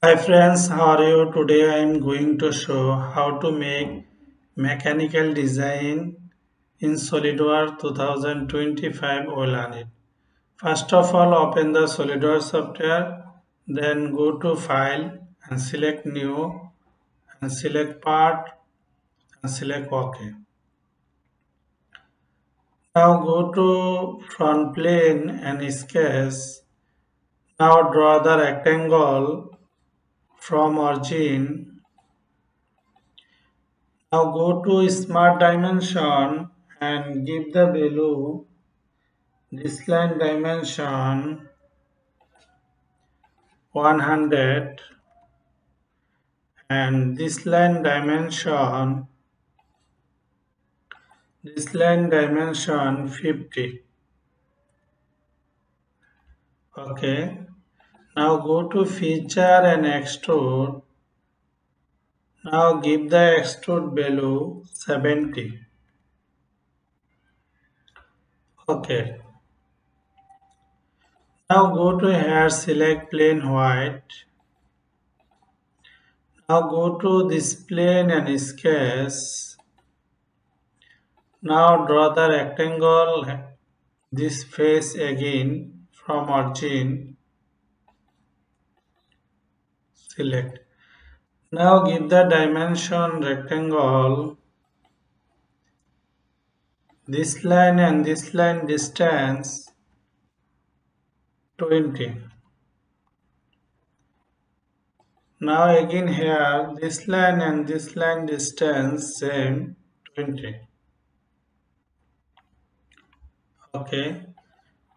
Hi friends, how are you? Today I am going to show how to make mechanical design in SolidWorks 2025 on it. First of all, open the SolidWorks software, then go to File and select New and select Part and select OK. Now go to Front Plane and Sketch. Now draw the rectangle from origin. Now go to Smart Dimension and give the value this line dimension 100 and this line dimension 50. Okay. Now go to Feature and Extrude. Now give the extrude value 70. Okay. Now go to here, select plane white. Now go to this plane and sketch. Now draw the rectangle this face again from origin. Select. Now give the dimension rectangle this line and this line distance 20. Now again here this line and this line distance same 20. Okay.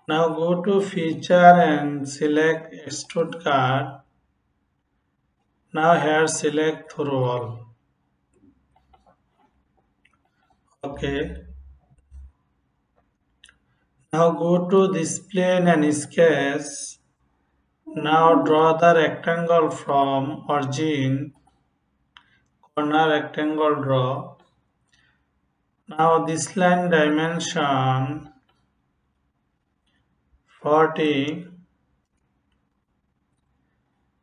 Now go to feature and select Extrude Cut. Now here select through all. Okay. Now go to this plane and sketch. Now draw the rectangle from origin. Corner rectangle draw. Now this line dimension 40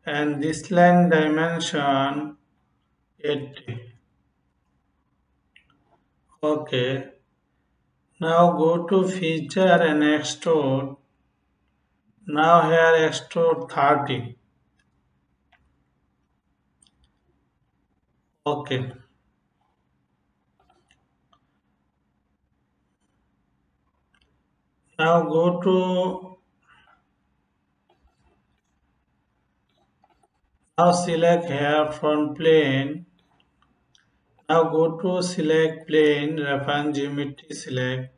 and this line dimension 80. Okay. Now go to feature and extrude. Now here extrude 30. Okay. Now go to now select here front plane. Now go to select plane, reference geometry select.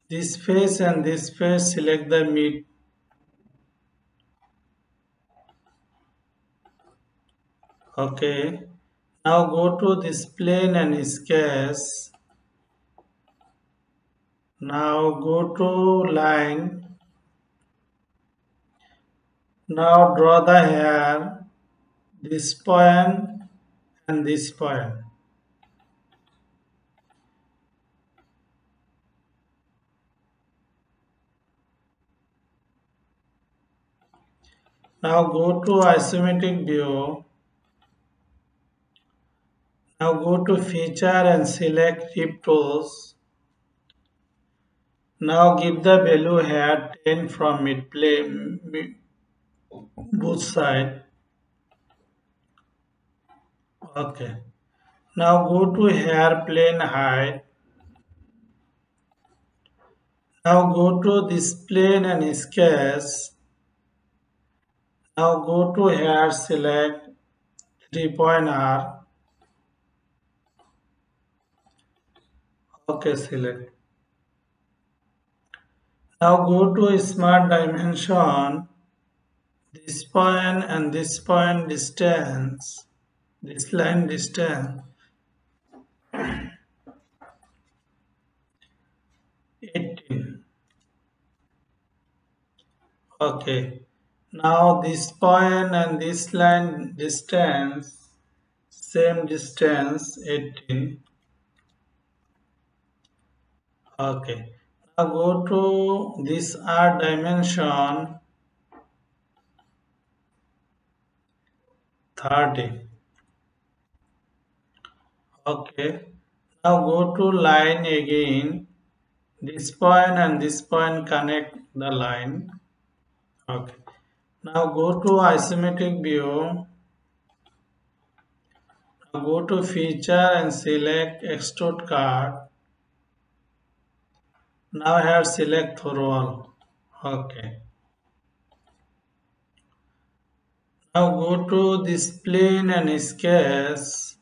This face and this face select the mid. Okay. Now go to this plane and sketch. Now go to line. Now draw the hair, this point and this point. Now go to isometric view. Now go to feature and select tip tools. Now give the value here 10 from mid plane both side. Okay. Now go to hair plane height. Now go to this plane and sketch. Now go to hair select 3-point R. Okay, select. Now go to smart dimension. This point and this point distance. This line distance 18. Okay. Now this point and this line distance same distance 18. Okay. Now go to this R dimension 30. Okay. Now go to line again. This point and this point connect the line. Okay. Now go to isometric view. Now go to feature and select Extrude Cut. Now here select through all. Okay. Now go to this plane and sketch.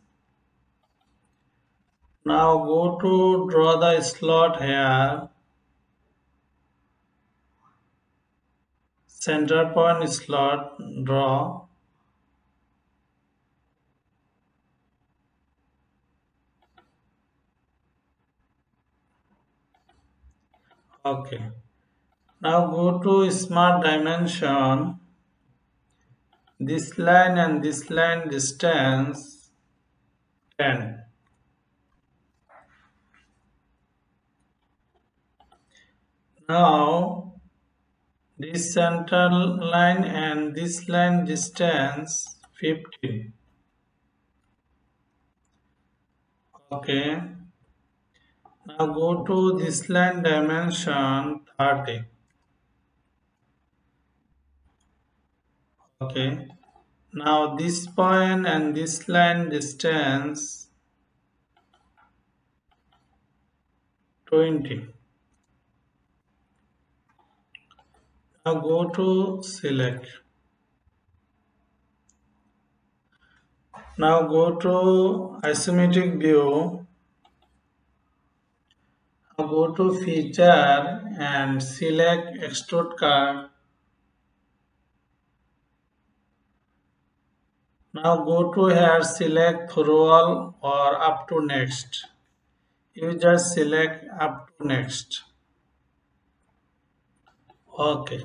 Now go to draw the slot here. Center point slot draw. Okay. Now go to smart dimension. This line and this line distance 10. Now this center line and this line distance 15. Okay. Now go to this line dimension 30. Okay. Now this point and this line distance 20. Now go to select. Now go to isometric view. Now go to feature and select Extrude Cut. Now go to here, select through all or up to next. You just select up to next. Okay.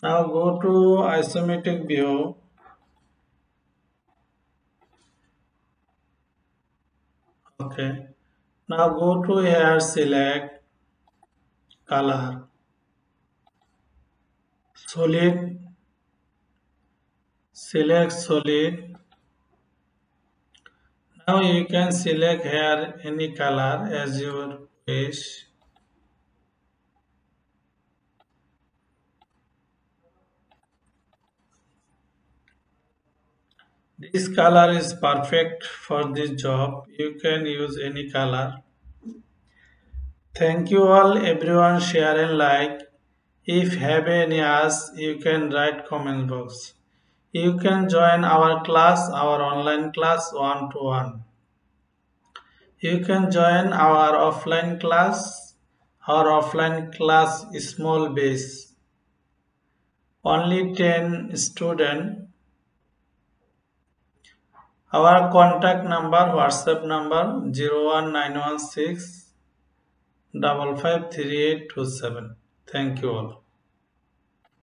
Now go to isometric view. Okay. Now go to here, select color, solid, select solid. Now you can select here any color as your wish. This color is perfect for this job. You can use any color. Thank you all everyone, share and like. If have any ask, you can write comment box. You can join our class, our online class 1-to-1. You can join our offline class. Our offline class is small base. Only 10 students. Our contact number, WhatsApp number 01916 553827. Thank you all.